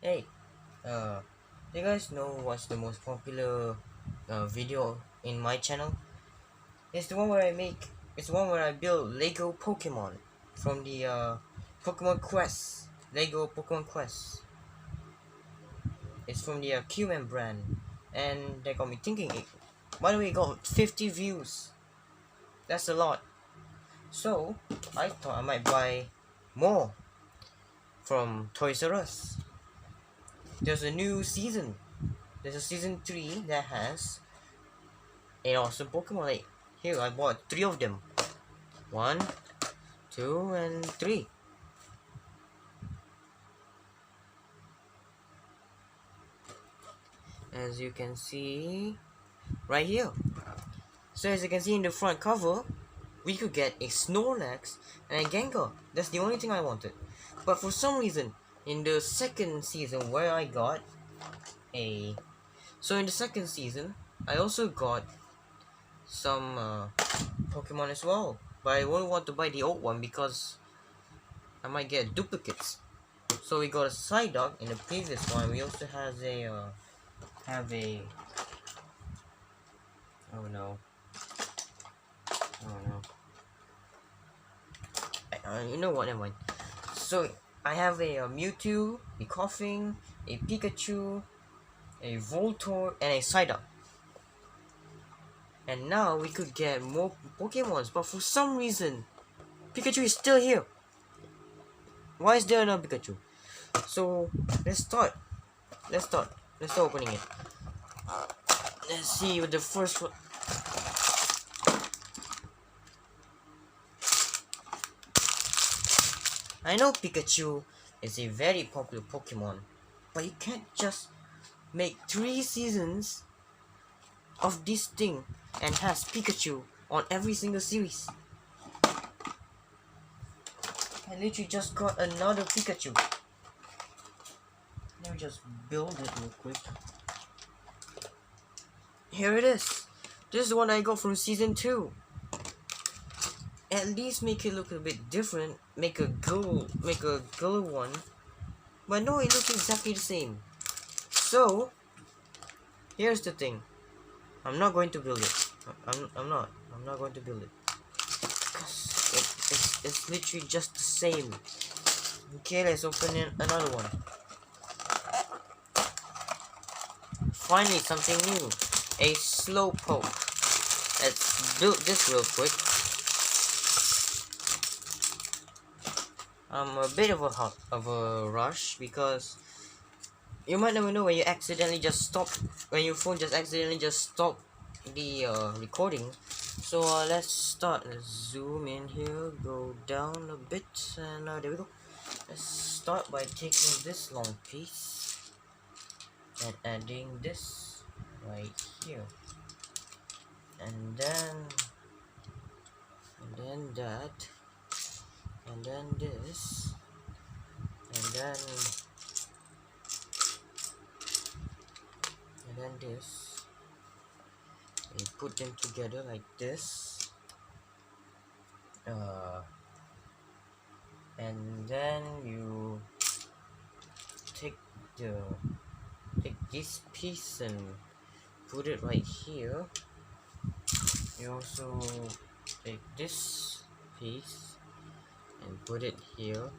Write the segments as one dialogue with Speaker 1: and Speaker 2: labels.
Speaker 1: Hey, uh, do you guys know what's the most popular video in my channel? It's the one where it's the one where I build Lego Pokemon from the Pokemon Quest. Lego Pokemon Quest. It's from the Q-Man brand, and that got me thinking. By the way, it got 50 views. That's a lot. So I thought I might buy more from Toys R Us. There's a new season. There's a season 3 that has an awesome Pokemon. Like here, I bought 3 of them. One, two, and three. As you can see right here. So as you can see in the front cover, we could get a Snorlax and a Gengar. That's the only thing I wanted. But for some reason, in the second season where I got a... So in the second season, I also got some Pokemon as well. But I won't want to buy the old one because I might get duplicates. So we got a Psyduck in the previous one. We also have a oh no, oh no. You know what? Never mind. So I have a Mewtwo, a Koffing, a Pikachu, a Voltorb, and a Psyduck. And now we could get more Pokemons, but for some reason, Pikachu is still here. Why is there no Pikachu? So let's start. Let's start. Let's start opening it. Let's see with the first one. I know Pikachu is a very popular Pokemon, but you can't just make 3 seasons of this thing and has Pikachu on every single series. I literally just got another Pikachu. Let me just build it real quick. Here it is. This is the one I got from season 2. At least make it look a bit different. Make a girl one. But no, it looks exactly the same. So, here's the thing. I'm not going to build it. I'm not going to build it. Because it's literally just the same. Okay, let's open another one. Finally, something new. A Slowpoke. Let's build this real quick. I'm a bit of a rush because you might never know when you accidentally just stop, when your phone just accidentally just stop the recording. So let's start. Let's zoom in here, go down a bit, and there we go. Let's start by taking this long piece and adding this right here, and then that, and then this, and then this. And put them together like this. And then you take this piece and put it right here. You also take this piece and put it here.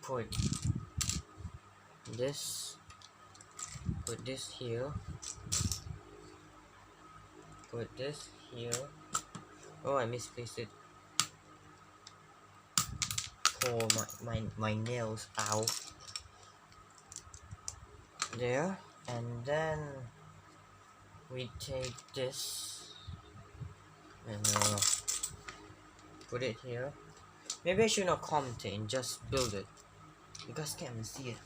Speaker 1: Put this here. Put this here. Oh, I misplaced it. Oh, my nails. Ow. There. And then we take this and put it here. Maybe I should not comment it and just build it. You guys can't even see it.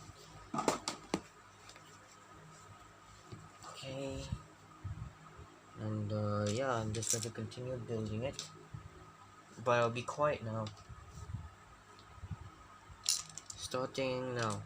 Speaker 1: Okay. And yeah, I'm just going to continue building it. But I'll be quiet now. Starting now.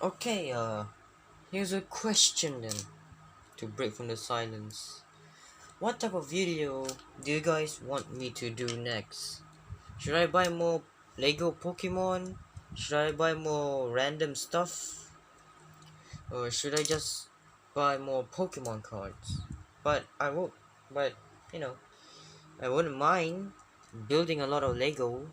Speaker 1: Okay, here's a question then, to break from the silence. What type of video do you guys want me to do next? Should I buy more Lego Pokemon? Should I buy more random stuff? Or should I just buy more Pokemon cards? But I won't, but you know, I wouldn't mind building a lot of Lego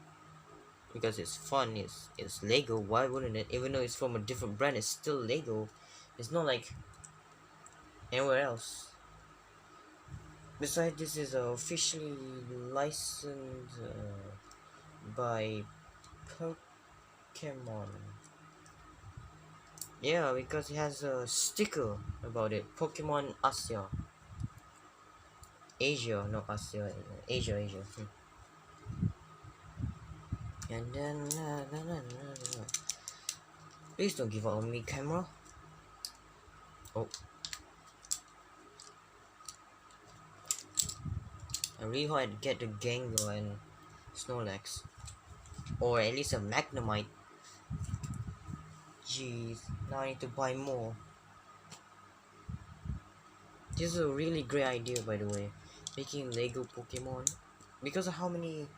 Speaker 1: because it's fun. It's Lego. Why wouldn't it? Even though it's from a different brand, it's still Lego. It's not like anywhere else. Besides, this is officially licensed by Pokemon. Yeah, because it has a sticker about it. Pokemon Asia. Asia, not Asia. Asia. And then, please don't give up on me, camera. Oh, I really hope I get the Gengar and Snorlax, or at least a Magnemite. Jeez, now I need to buy more. This is a really great idea, by the way, making Lego Pokemon. Because of how many,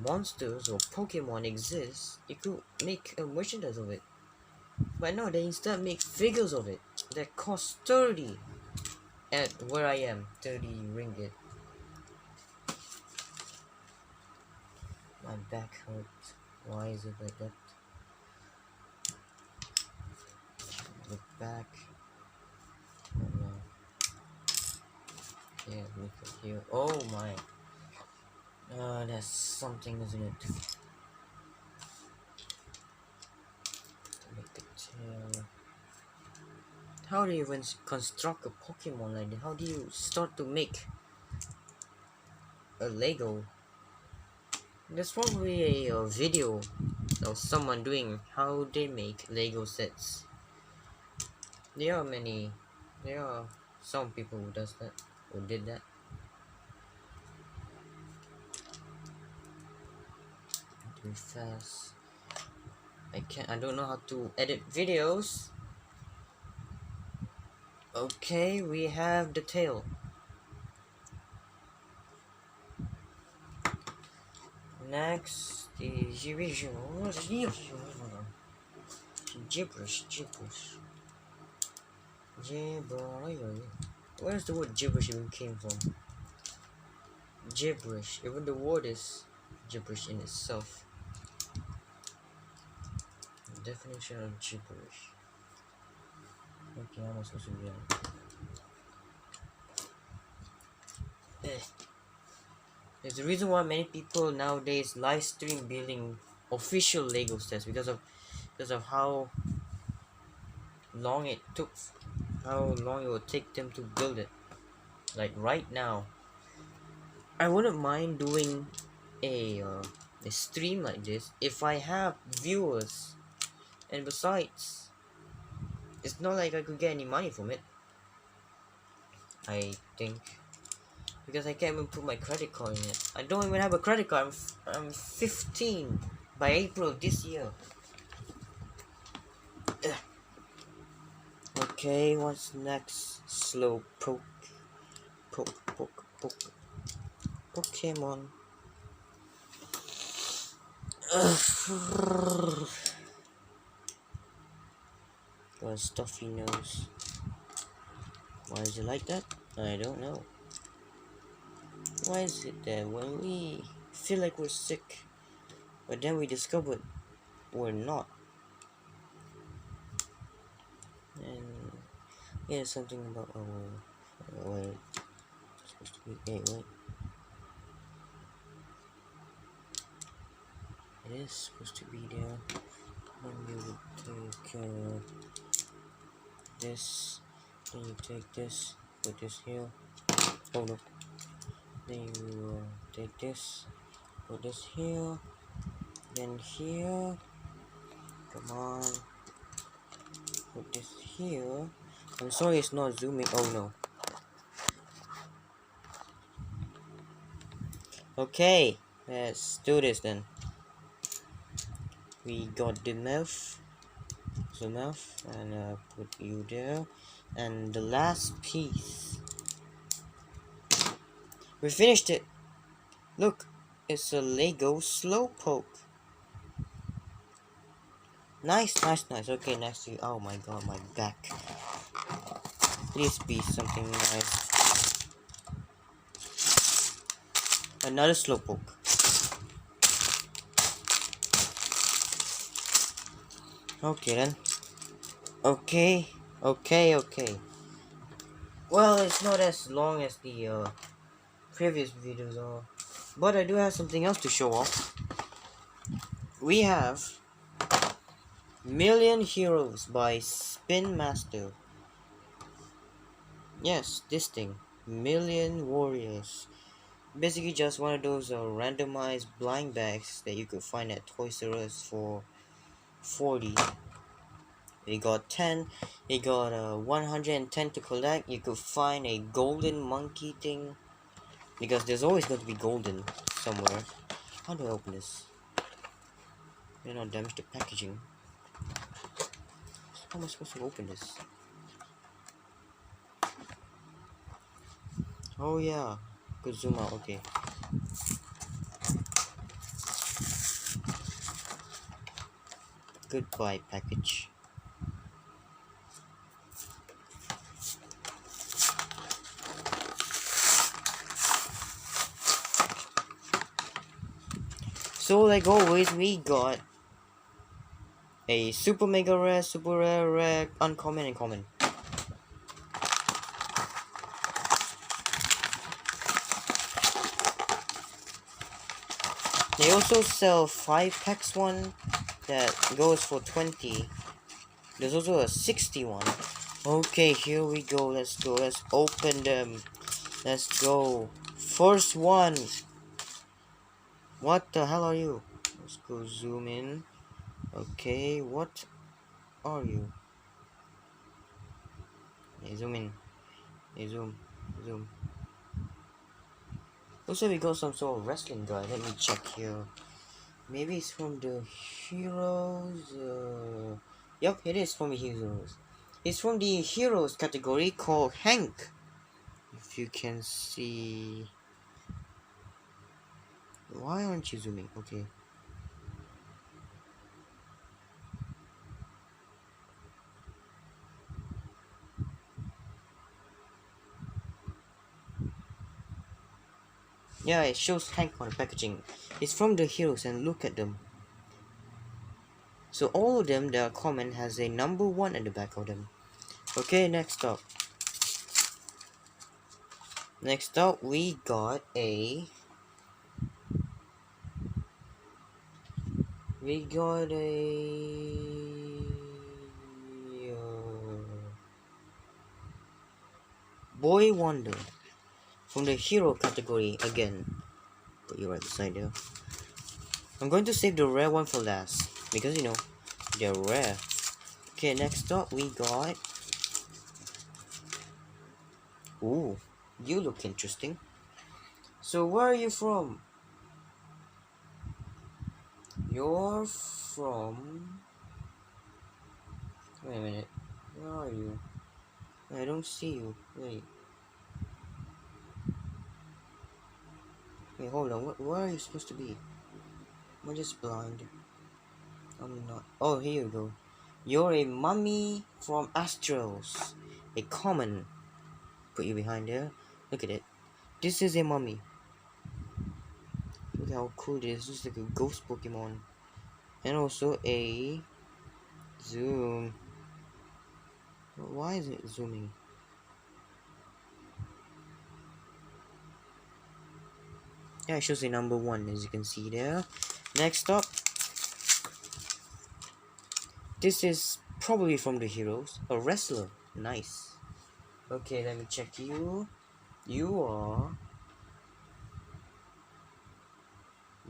Speaker 1: monsters or Pokemon exist, you could make a merchandise of it. But no, they instead make figures of it that cost 30 at where I am, 30 ringgit. My back hurts. Why is it like that? The back. Oh no. Yeah, look at here. Oh my. That's something, isn't it? Make the tail. How do you even construct a Pokemon like that? How do you start to make a Lego? There's probably a video of someone doing how they make Lego sets. There are many. There are some people who does that, who did that. Too fast. I don't know how to edit videos. Okay, we have the tail. Next is gibberish. Where's the word gibberish even came from? Gibberish. Even the word is gibberish in itself. Definition of gibberish. Okay, I'm supposed to be on. There's the reason why many people nowadays live stream building official Lego sets because of how long it took, how long it would take them to build it. Like right now, I wouldn't mind doing a stream like this if I have viewers, and besides, it's not like I could get any money from it. I think because I can't even put my credit card in it. I don't even have a credit card. I'm 15 by April this year. Ugh. Okay, what's next? Slow Pokemon. Got a stuffy nose. Why is it like that? I don't know. Why is it that when we feel like we're sick, but then we discover we're not? And yeah, something about our it's supposed to be wait. It is supposed to be there. Then you would take this, then you take this, put this here. Oh no. Then you take this, put this here, then here. Come on. Put this here. I'm sorry it's not zooming. Oh no. Okay, let's do this then. We got the mouth. close enough, and put you there. And the last piece. We finished it. Look, it's a Lego Slowpoke. Nice, nice, nice. Okay, next to you. Oh my god, my back. Please be something nice. Another Slowpoke. Okay then. Okay, okay. Well, it's not as long as the previous videos are, but I do have something else to show off. We have Million Heroes by Spin Master. Yes, this thing. Million Warriors. Basically just one of those randomized blind bags that you could find at Toys R Us for 40. You got 10, you got 110 to collect. You could find a golden monkey thing, because there's always going to be golden somewhere. How do I open this? May not damage the packaging. How am I supposed to open this? Oh yeah, could zoom out. Okay. Goodbye package. So like always, we got a super mega rare, super rare, rare, uncommon, and common. They also sell 5 packs one that goes for 20. There's also a 60 one. Okay, here we go. Let's go. Let's open them. Let's go. First one. What the hell are you? Let's go zoom in. Okay, what are you? Hey, zoom in. Hey, zoom. Zoom. Looks like we got some sort of wrestling guy. Let me check here. Maybe it's from the Heroes. Yep, it is from the Heroes. It's from the Heroes category called Hank. If you can see. Why aren't you zooming? Okay. Yeah, it shows Hank on the packaging. It's from the Heroes, and look at them. So all of them that are common has a number 1 at the back of them. Okay, next up. Next up, we got a... We got a... Boy Wonder. From the Hero category again. Put you right beside there. I'm going to save the rare one for last. Because, you know, they're rare. Okay, next up, we got... Ooh, you look interesting. So, where are you from? You're from... Wait a minute. Where are you? I don't see you. Wait. Wait, hold on. Where are you supposed to be? I'm just blind. I'm not. Oh, here you go. You're a mummy from Astros. A common. Put you behind there. Look at it. This is a mummy. Look how cool it is. It's like a ghost Pokemon. And also a zoom. Why is it zooming? Yeah, it shows a number 1, as you can see there. Next up, this is probably from the Heroes. A wrestler. Nice. Okay, let me check you. You are...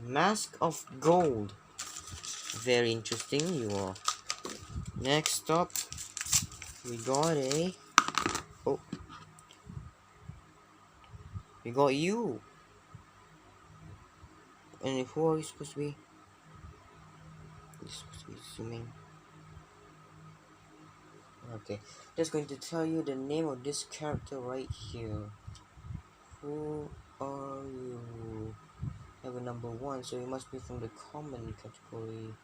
Speaker 1: Mask of Gold. Very interesting, you are. Next up, we got a... Oh. We got you. And who are you supposed to be? You're supposed to be zooming. Okay, just going to tell you the name of this character right here. Who are you? Have a number 1, so you must be from the common category.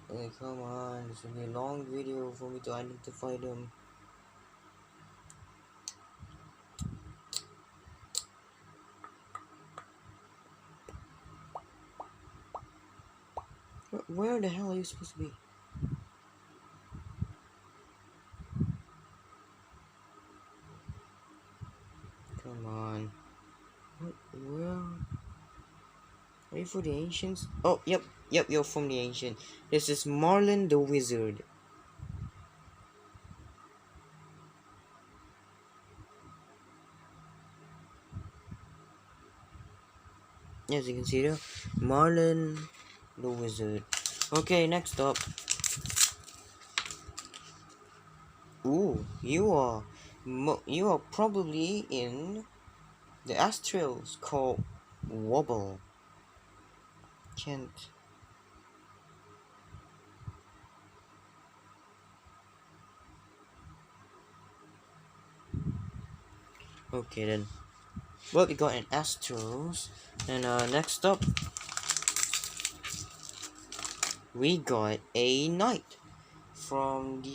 Speaker 1: Hey, come on, this will be a long video for me to identify them. Where the hell are you supposed to be? Come on. Where? Are you for the ancients? Oh, yep, you're from the ancient. This is Marlin the Wizard. As you can see there, Marlin the Wizard. Okay, next up. Ooh, you are probably in the Astrals called Wobble. Can't. Okay then. Well, we got an Astros, and next up, we got a Knight from the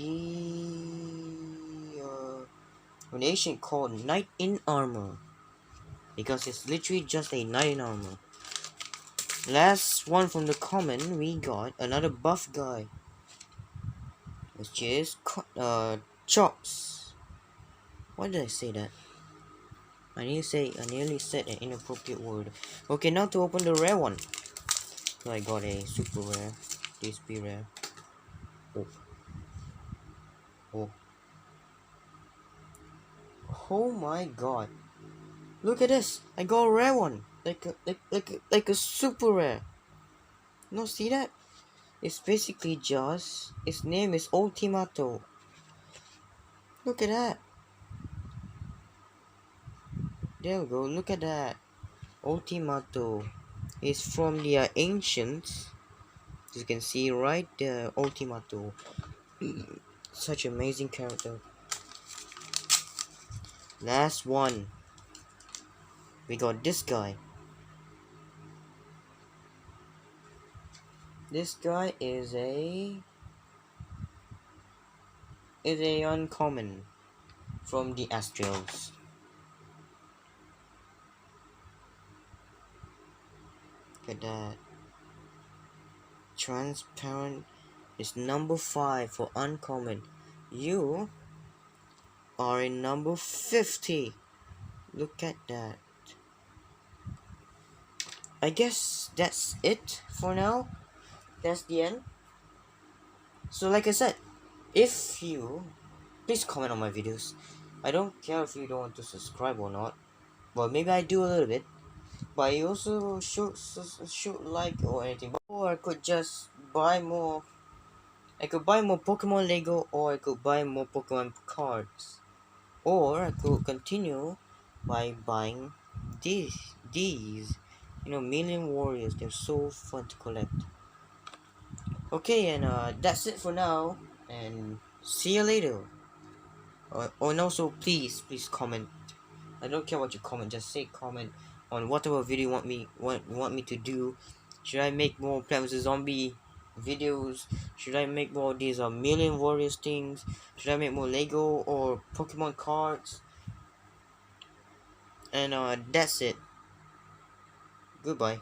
Speaker 1: nation called Knight in Armor, because it's literally just a Knight in Armor. Last one from the common, we got another buff guy, which is Chops. Why did I say that? I nearly said an inappropriate word. Okay, now to open the rare one. So I got a super rare. This be rare. Oh. Oh. Oh my god. Look at this. I got a rare one. Like a super rare. No, see that? It's basically just its name is Ultimato. Look at that. There we go. Look at that. Ultimato is from the ancients. As you can see right there, Ultimato. Such amazing character. Last one. We got this guy. This guy is a uncommon from the Astrals. Look at that. Transparent is number 5 for uncommon. You are in number 50. Look at that. I guess that's it for now. That's the end. So like I said, if you please comment on my videos. I don't care if you don't want to subscribe or not. Well, maybe I do a little bit. But you also should like or anything. Or I could just buy more. I could buy more Pokemon Lego, or I could buy more Pokemon cards. Or I could continue by buying these. You know, Million Warriors. They're so fun to collect. Okay, and that's it for now. And see you later. And also, please comment. I don't care what you comment. Just say comment on whatever video you want me to do. Should I make more Plants vs Zombie videos? Should I make more of these Million Warriors things? Should I make more Lego or Pokemon cards? And that's it. Goodbye.